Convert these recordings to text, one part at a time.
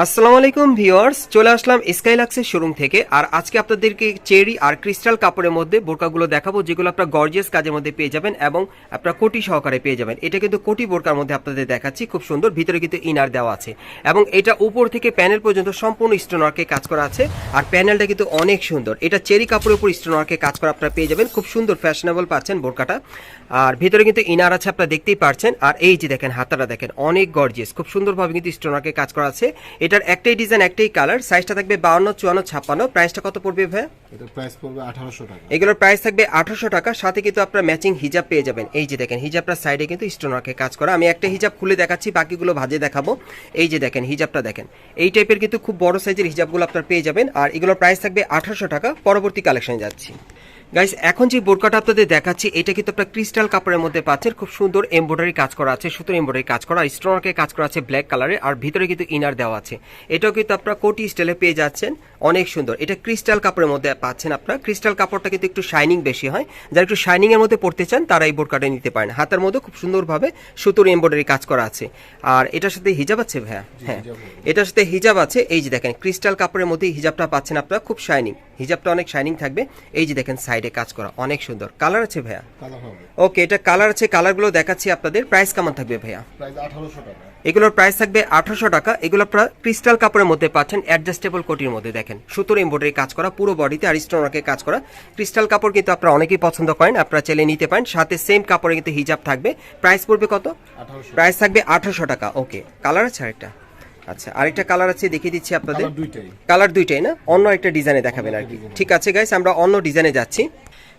আসসালামু আলাইকুম ভিউয়ার্স, চলে আসলাম স্কাইলাক্সের শোরুম থেকে। আর আজকে আপনাদেরকে চেরি আর ক্রিস্টাল কাপড়ের মধ্যে বোরকাগুলো দেখাবো, যেগুলো আপনারা গর্জিয়াস কাজের মধ্যে পেয়ে যাবেন এবং আপনারা কোটি সহকারে পেয়ে যাবেন। এটা কিন্তু কোটি বোরকার মধ্যে আপনাদের দেখাচ্ছি, খুব সুন্দর। ভিতরে কিন্তু ইনার দেওয়া আছে এবং এটা উপর থেকে প্যানেল পর্যন্ত সম্পূর্ণ স্টোনওয়ার্কে কাজ করা আছে। আর প্যানেলটা কিন্তু অনেক সুন্দর। এটা চেরি কাপড়ের উপর স্টোনওয়ার্কে কাজ করা আপনারা পেয়ে যাবেন, খুব সুন্দর ফ্যাশনেবল পাচ্ছেন বোরকাটা। আর ভিতরে কিন্তু ইনার আছে, আপনারা দেখতেই পারছেন। আর এই যে দেখেন হাতাটা দেখেন, অনেক গর্জিয়াস, খুব সুন্দরভাবে কিন্তু স্টোনওয়ার্কে কাজ করা আছে। এটার একটাই ডিজাইন, একটাই কালার, সাইজটা থাকবে 52, 54, 56। প্রাইসটা কত পড়বে ভাই? এটার প্রাইস পড়বে 1800 টাকা। এগুলোর প্রাইস থাকবে 1800 টাকা। সাথে কিন্তু আপনারা ম্যাচিং হিজাব পেয়ে যাবেন। এই যে দেখেন হিজাবটার সাইডে কিন্তু স্টোনওয়ার্কে কাজ করা। আমি একটা হিজাব খুলে দেখাচ্ছি, বাকিগুলো ভাজে দেখাবো। এই যে দেখেন হিজাবটা দেখেন, এই টাইপের কিন্তু খুব বড় সাইজের হিজাবগুলো আপনারা পেয়ে যাবেন। আর এগুলোর প্রাইস থাকবে 1800 টাকা। পরবর্তী কালেকশনে যাচ্ছি গাইস। এখন যে বোরকাটা আপনাদের দেখাচ্ছি, এটা কিন্তু আপনার ক্রিস্টাল কাপড়ের মধ্যে পাচ্ছেন। খুব সুন্দর এমব্রয়ডারি কাজ করা আছে, সুতোর এমব্রয়ডারি কাজ করা, স্টোনওয়ার্কে কাজ করা আছে ব্ল্যাক কালারে। আর ভিতরে কিন্তু ইনার দেওয়া আছে। এটাও কিন্তু আপনারা কোটি স্টাইলে পেয়ে যাচ্ছেন, অনেক সুন্দর। এটা ক্রিস্টাল কাপড়ের মধ্যে পাচ্ছেন আপনারা। ক্রিস্টাল কাপড়টা কিন্তু একটু শাইনিং বেশি হয়, যারা একটু শাইনিং এর মধ্যে পড়তে চান তারা এই বোরকাটা নিতে পারেন। হাতের মধ্যে খুব সুন্দরভাবে সুতোর এমব্রয়ডারি কাজ করা আছে। আর এটার সাথে হিজাব আছে ভাইয়া? হ্যাঁ, এটার সাথে হিজাব আছে। এই যে দেখেন ক্রিস্টাল কাপড়ের মধ্যে হিজাবটা পাচ্ছেন আপনারা, খুব শাইনিং। হিজাবটা অনেক শাইনিং থাকবে। এই যে দেখেন সাইডে কাজ করা, অনেক সুন্দর। কালার আছে ভাইয়া? ওকে, এটা কালার আছে, কালারগুলো দেখাচ্ছি আপনাদের। প্রাইস কেমন থাকবে ভাইয়া? প্রাইস 1800 টাকা। এগুলোর প্রাইস থাকবে 1800 টাকা। এগুলো আপনারা ক্রিস্টাল কাপড়ের মধ্যে পাচ্ছেন, অ্যাডজাস্টেবল কোটির মধ্যে। দেখেন সুতোর এমব্রয়ডারি কাজ করা পুরো বডিতে, আর স্টোনওয়ার্কে কাজ করা। ক্রিস্টাল কাপড় কিন্তু আপনারা অনেকেই পছন্দ করেন, আপনারা চাইলে নিতে পারেন। সাথে সেম কাপড়ে কিন্তু হিজাব থাকবে। প্রাইস পড়বে কত? 1800। প্রাইস থাকবে 1800 টাকা। ওকে, কালার আছে আরেকটা? আচ্ছা, আরেকটা কালার আছে, দেখিয়ে দিচ্ছি আপনাদের। কালার দুইটাই না? অন্য একটা ডিজাইনে দেখাবেন আর কি। ঠিক আছে গাইস, আমরা অন্য ডিজাইনে যাচ্ছি।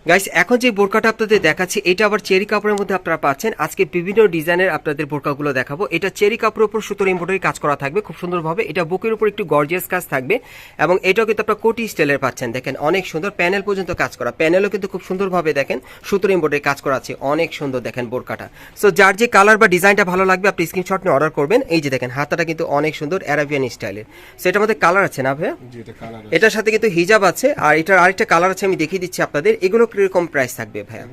গাইস, এখন যে বোরকাটা আপনাদের দেখাচ্ছি, এটা আবার চেরি কাপড়ের মধ্যে আপনারা পাচ্ছেন। আজকে বিভিন্ন ডিজাইনের আপনাদের বোরকাগুলো দেখাবো। এটা চেরি কাপড়ের উপর সুতোর এমব্রয়ডারি কাজ করা থাকবে খুব সুন্দরভাবে। এটা বুকের উপর একটু গর্জিয়াস কাজ থাকবে এবং এটাও কিন্তু আপনারা কোটি স্টাইলের পাচ্ছেন। দেখেন অনেক সুন্দর, প্যানেল পর্যন্ত কাজ করা। প্যানেলও কিন্তু খুব সুন্দরভাবে দেখেন সুতোর এমব্রয়ডারি কাজ করা আছে, অনেক সুন্দর দেখেন বোরকাটা। সো যার যে কালার বা ডিজাইনটা ভালো লাগবে আপনি স্ক্রিনশট নিয়ে অর্ডার করবেন। এই যে দেখেন হাতাটা কিন্তু অনেক সুন্দর অ্যারাবিয়ান স্টাইলের। সেটার মধ্যে কালার আছে না ভাইয়া? এটার সাথে কিন্তু হিজাব আছে। আর এটার আরেকটা কালার আছে, আমি দেখিয়ে দিচ্ছি আপনাদের। এগুলো কিরকম প্রাইস থাকবে ভাইয়া?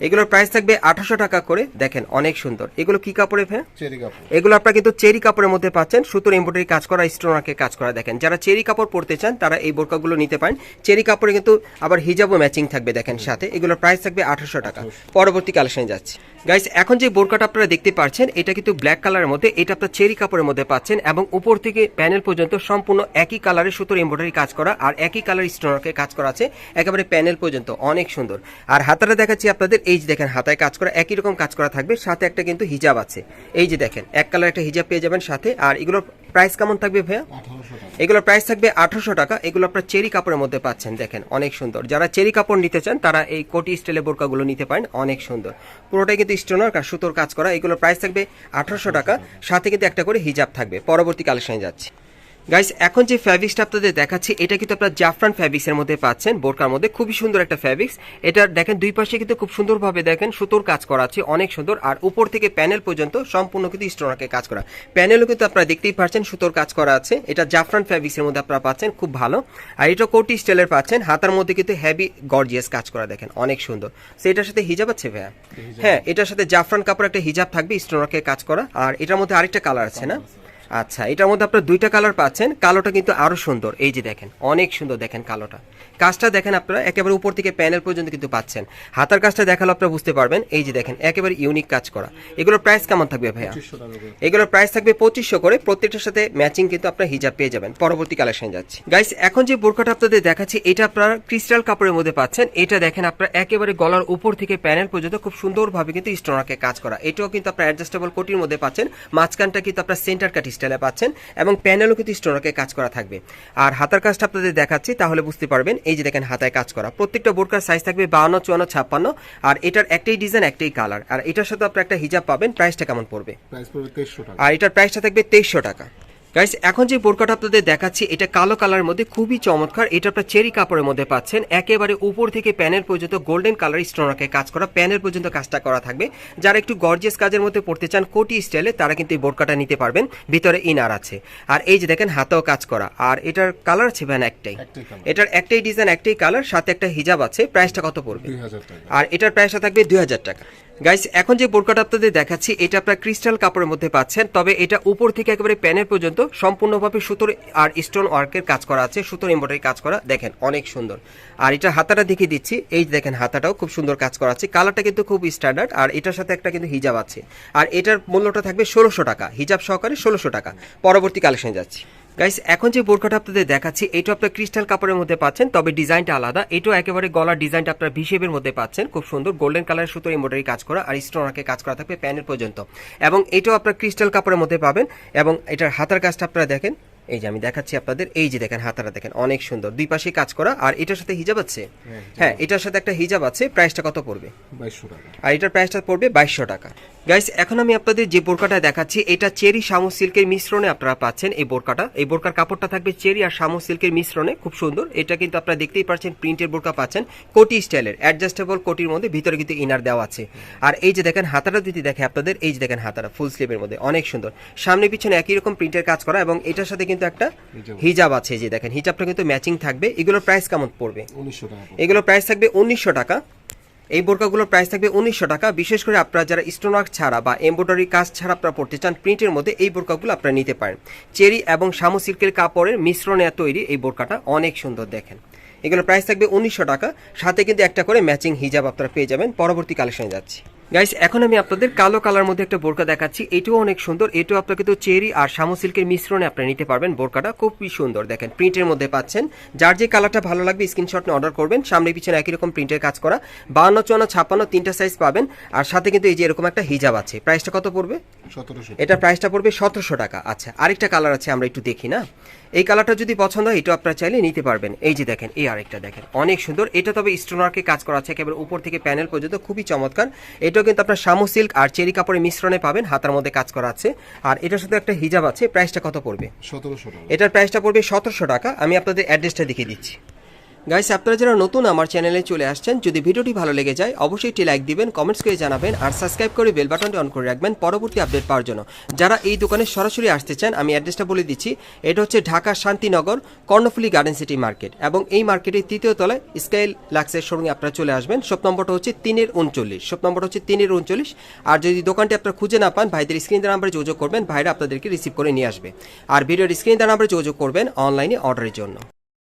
এগুলোর প্রাইস থাকবে 1800 টাকা করে। দেখেন অনেক সুন্দর। এগুলো কি কাপড়ে ভাইয়া? চেরি কাপড়। এগুলো আপনারা কিন্তু চেরি কাপড়ের মধ্যে পাচ্ছেন, সুতোর এমব্রয়ডারি কাজ করা, স্টোনওয়ার্কে কাজ করা। দেখেন যারা চেরি কাপড় পরতে চান তারা এই বোরকাগুলো নিতে পারেন। চেরি কাপড়ে কিন্তু আবার হিজাবও ম্যাচিং থাকবে দেখেন সাথে। এগুলোর প্রাইস থাকবে 1800 টাকা। পরবর্তী কালেকশনে যাচ্ছি গাইস। এখন যে বোরকাটা আপনারা দেখতে পাচ্ছেন, এটা কিন্তু ব্ল্যাক কালারের মধ্যে। এটা আপনারা চেরি কাপড়ের মধ্যে পাচ্ছেন এবং উপর থেকে প্যানেল পর্যন্ত সম্পূর্ণ একই কালারের সুতোর এমব্রয়ডারি কাজ করা আর একই কালার স্টোনওয়ার্কে কাজ করা আছে একেবারে প্যানেল পর্যন্ত, অনেক সুন্দর। আর হাতাটা দেখাচ্ছি আপনাদের। এই যে দেখেন হাতায় কাজ করা, একই রকম কাজ করা থাকবে। সাথে একটা কিন্তু হিজাব আছে। এই যে দেখেন এক কালার একটা হিজাব পেয়ে যাবেন সাথে। আর এগুলোর প্রাইস কেমন থাকবে ভাইয়া? 1800 টাকা। এগুলোর প্রাইস থাকবে 1800 টাকা। এগুলো আপনার চেরি কাপড়ের মধ্যে পাচ্ছেন। দেখেন অনেক সুন্দর। যারা চেরি কাপড় নিতে চান তারা এই কোটি স্টাইলের বোরকাগুলো নিতে পারেন, অনেক সুন্দর। পুরোটাই কিন্তু স্টোনার আর সুতোর কাজ করা। এগুলোর প্রাইস থাকবে 1800 টাকা। সাথে কিন্তু একটা করে হিজাব থাকবে। পরবর্তী কালেকশনে যাচ্ছি গাইস। এখন যে ফ্যাব্রিক্সটা আপনাদের দেখাচ্ছি, এটা কিন্তু আপনার জাফরান ফ্যাব্রিক্সের মধ্যে পাচ্ছেন বোরকার মধ্যে। খুবই সুন্দর একটা ফ্যাব্রিক্স। এটা দেখেন দুই পাশে কিন্তু খুব সুন্দরভাবে দেখেন সুতোর কাজ করা আছে, অনেক সুন্দর। আর উপর থেকে প্যানেল পর্যন্ত সম্পূর্ণ কিন্তু স্টোনওয়ার্কে কাজ করা। প্যানেলও কিন্তু আপনারা দেখতেই পাচ্ছেন সুতোর কাজ করা আছে। এটা জাফরান ফ্যাব্রিক্সের মধ্যে আপনারা পাচ্ছেন, খুব ভালো। আর এটা কোটি স্টাইলের পাচ্ছেন। হাতার মধ্যে কিন্তু হেভি গর্জিয়াস কাজ করা, দেখেন অনেক সুন্দর। সো এটার সাথে হিজাব আছে ভাইয়া? হ্যাঁ, এটার সাথে জাফরান কাপড় একটা হিজাব থাকবে স্টোনওয়ার্কে কাজ করা। আর এটার মধ্যে আরেকটা কালার আছে না? আচ্ছা, এটার মধ্যে আপনারা দুইটা কালার পাচ্ছেন। কালোটা কিন্তু আরো সুন্দর। এই যে দেখেন অনেক সুন্দর, দেখেন কালোটা। কাজটা দেখেন আপনারা একেবারে উপর থেকে প্যানেল পর্যন্ত কিন্তু পাচ্ছেন। হাতার কাজটা দেখালো আপনারা বুঝতে পারবেন। এই যে দেখেন একেবারে ইউনিক কাজ করা। এগুলোর প্রাইস কেমন থাকবে ভাইয়া? এগুলোর প্রাইস থাকবে 2500 করে। প্রত্যেকটার সাথে ম্যাচিং কিন্তু আপনারা হিজাব পেয়ে যাবেন। পরবর্তী কালেকশন যাচ্ছি গাইস। এখন যে বোরকাটা আপনাদের দেখাচ্ছি, এটা আপনারা ক্রিস্টাল কাপড়ের মধ্যে পাচ্ছেন। এটা দেখেন আপনারা একেবারে গলার উপর থেকে প্যানেল পর্যন্ত খুব সুন্দরভাবে কিন্তু স্টোনওয়ার্কে কাজ করা। এটাও কিন্তু আপনারা অ্যাডজাস্টেবল কোটির মধ্যে পাচ্ছেন। মাঝখানটা কিন্তু আপনারা সেন্টার কাট স্টাইলে পাচ্ছেন এবং প্যানেলও কিন্তু স্টোনওয়ার্কে কাজ করা থাকবে। আর হাতার কাজটা আপনাদের দেখাচ্ছি, তাহলে বুঝতে পারবেন। এই যে দেখেন হাতায় কাজ করা। প্রত্যেকটা বোরকার সাইজ থাকবে 52, 54, 56। আর এটার একটাই ডিজাইন, একটাই কালার। আর এটার সাথে আপনারা একটা হিজাব পাবেন। প্রাইসটা কেমন পড়বে? প্রাইস পড়বে 2300 টাকা। আর এটার প্রাইসটা থাকবে 2300 টাকা। গাইস, এখন যে বোরকাটা আপনাদের দেখাচ্ছি, এটা কালো কালারের মধ্যে খুবই চমৎকার। এটা আপনারা চেরি কাপড়ের মধ্যে পাচ্ছেন। একেবারে উপর থেকে প্যানেল পর্যন্ত গোল্ডেন কালার স্টোনওয়ার্কে কাজ করা, প্যানেল পর্যন্ত কাজটা করা থাকবে। যারা একটু গর্জিয়াস কাজের মধ্যে পড়তে চান কোটি স্টাইলে, তারা কিন্তু এই বোরকাটা নিতে পারবেন। ভিতরে ইনার আছে। আর এই যে দেখেন হাতাও কাজ করা। আর এটার কালার আছে ভ্যান একটাই। এটার একটাই ডিজাইন, একটাই কালার, সাথে একটা হিজাব আছে। প্রাইসটা কত পড়বে? 2000 টাকা। আর এটার প্রাইসটা থাকবে 2000 টাকা। গাইস এখন যে বোরকাটা আপনাদের দেখাচ্ছি এটা আপনারা ক্রিস্টাল কাপড়ের মধ্যে পাচ্ছেন, তবে এটা উপর থেকে একেবারে প্যানেল পর্যন্ত সম্পূর্ণভাবে সুতোর আর স্টোন ওয়ার্কের কাজ করা আছে, সুতোর এমব্রয়ডারি কাজ করা, দেখেন অনেক সুন্দর। আর এটা হাতাটা দেখিয়ে দিচ্ছি, এই যে দেখেন হাতাটাও খুব সুন্দর কাজ করা আছে, কালারটা কিন্তু খুব স্ট্যান্ডার্ড। আর এটার সাথে একটা কিন্তু হিজাব আছে, আর এটার মূল্যটা থাকবে 1600 টাকা, হিজাব সহকারে 1600 টাকা। পরবর্তী কালেকশনে যাচ্ছি। গাইস এখন যে বোরকাটা আপনাদের দেখাচ্ছি এটা আপনার ক্রিস্টাল কাপড়ের মধ্যে পাচ্ছেন, তবে ডিজাইনটা আলাদা। এটাও একেবারে গলার ডিজাইনটা আপনার ভিশেপের মধ্যে পাচ্ছেন, খুব সুন্দর গোল্ডেন কালারের সুতোর এমব্রয়ডারি কাজ করা আর স্টোনকে কাজ করা থাকবে প্যানেল পর্যন্ত। এবং এটাও আপনার ক্রিস্টাল কাপড়ের মধ্যে পাবেন। এবং এটার হাতার কাজটা আপনারা দেখেন, এই যে আমি দেখাচ্ছি আপনাদের, এই যে দেখেন হাতাটা দেখেন অনেক সুন্দর, দুই পাশে কাজ করা। আর এটার সাথে হিজাব আছে, হ্যাঁ এটার সাথে একটা হিজাব আছে। প্রাইসটা কত পড়বে? 2200 টাকা। আর এটার প্রাইসটা পড়বে 2200 টাকা। গাইস এখন আমি আপনাদের যে বোরকাটা দেখাচ্ছি এটা চেরি শামু সিল্কের মিশ্রণে আপনারা পাচ্ছেন এই বোরকাটা। এই বোরকার কাপড়টা থাকবে চেরি আর শামু সিল্কের মিশ্রণে, খুব সুন্দর। এটা কিন্তু আপনারা দেখতেই পাচ্ছেন প্রিন্টের বোরকা পাচ্ছেন, কোটি স্টাইলের অ্যাডজাস্টেবল কোটির মধ্যে, ভিতরে কিন্তু ইনার দেওয়া আছে। আর এই যে দেখেন হাতাটা যদি দেখে আপনাদের, এই যে দেখেন হাতাটা ফুল স্লিভের মধ্যে অনেক সুন্দর, সামনে পিছনে একই রকম প্রিন্টের কাজ করা। এবং এটার সাথে কিন্তু একটা হিজাব আছে, যে দেখেন হিজাবটা কিন্তু ম্যাচিং থাকবে। এগুলোর প্রাইস কেমন পড়বে? 1900 টাকা। এগুলোর প্রাইস থাকবে 1900 টাকা। এই বোরকাগুলোর প্রাইস থাকবে 1900 টাকা। বিশেষ করে আপনারা যারা স্টোনওয়ার্ক ছাড়া বা এমব্রয়ডারি কাজ ছাড়া আপনারা পড়তে চান প্রিন্টের মধ্যে, এই বোরকাগুলো আপনারা নিতে পারেন। চেরি এবং শামু সিল্কের কাপড়ের মিশ্রণে তৈরি এই বোরকাটা অনেক সুন্দর, দেখেন এগুলোর প্রাইস থাকবে 1900 টাকা। সাথে কিন্তু একটা করে ম্যাচিং হিজাব আপনারা পেয়ে যাবেন। পরবর্তী কালেকশনে যাচ্ছি। গাইস এখন আমি আপনাদের কালো কালার মধ্যে একটা বোরকা দেখাচ্ছি, এটাও অনেক সুন্দর। এটাও আপনারা কিন্তু চেরি আর শামু সিল্কের মিশ্রণে আপনারা নিতে পারবেন। বোরকাটা খুবই সুন্দর, দেখেন প্রিন্টের মধ্যে পাচ্ছেন। যার যে কালারটা ভালো লাগবে স্ক্রিনশট নিয়ে অর্ডার করবেন। সামনে পিছনে একই রকম প্রিন্টের কাজ করা, 52, 54, 56 তিনটা সাইজ পাবেন। আর সাথে কিন্তু এই যে এরকম একটা হিজাব আছে। প্রাইসটা কত পড়বে? 1700। এটা প্রাইসটা পড়বে 1700 টাকা। আচ্ছা আরেকটা কালার আছে, আমরা একটু দেখি না। এই কালারটা যদি পছন্দ হয় এটাও আপনারা চাইলে নিতে পারবেন। এই যে দেখেন এই আরেকটা দেখেন অনেক সুন্দর, এটা তবে স্টোনওয়ার্কে কাজ করা আছে একেবারে উপর থেকে প্যানেল পর্যন্ত, খুবই চমৎকার। এটাও কিন্তু আপনার শামু সিল্ক আর চেরি কাপড়ের মিশ্রণে পাবেন, হাতার মধ্যে কাজ করা আছে। আর এটার সাথে একটা হিজাব আছে। প্রাইসটা কত পড়বে? 1700 টাকা। এটার প্রাইসটা পড়বে 1700 টাকা। আমি আপনাদের অ্যাড্রেসটা দেখিয়ে দিচ্ছি। গাইস আপনারা যারা নতুন আমার চ্যানেলে চলে আসছেন, যদি ভিডিওটি ভালো লেগে যায় অবশ্যই একটি লাইক দিবেন, কমেন্টস করে জানাবেন, আর সাবস্ক্রাইব করে বেল বাটনটি অন করে রাখবেন পরবর্তী আপডেট পাওয়ার জন্য। যারা এই দোকানে সরাসরি আসতে চান আমি অ্যাড্রেসটা বলে দিচ্ছি। এটা হচ্ছে Dhaka Shantinagar Karnaphuli garden city market, এবং এই মার্কেটের 3য় তলায় স্কাই লাক্সের শোরুমে আপনারা চলে আসবেন। শপ নম্বরটা হচ্ছে 3-39, শপ নম্বরটা হচ্ছে 3-39। আর যদি দোকানটি আপনারা খুঁজে না পান, ভাইদের স্ক্রিন দেওয়া নাম্বারে যোগাযোগ করবেন, ভাইরা আপনাদেরকে রিসিভ করে নিয়ে আসবে। আর ভিডিওর স্ক্রিন দেওয়া নাম্বারে যোগাযোগ করবেন অনলাইনে অর্ডারের জন্য।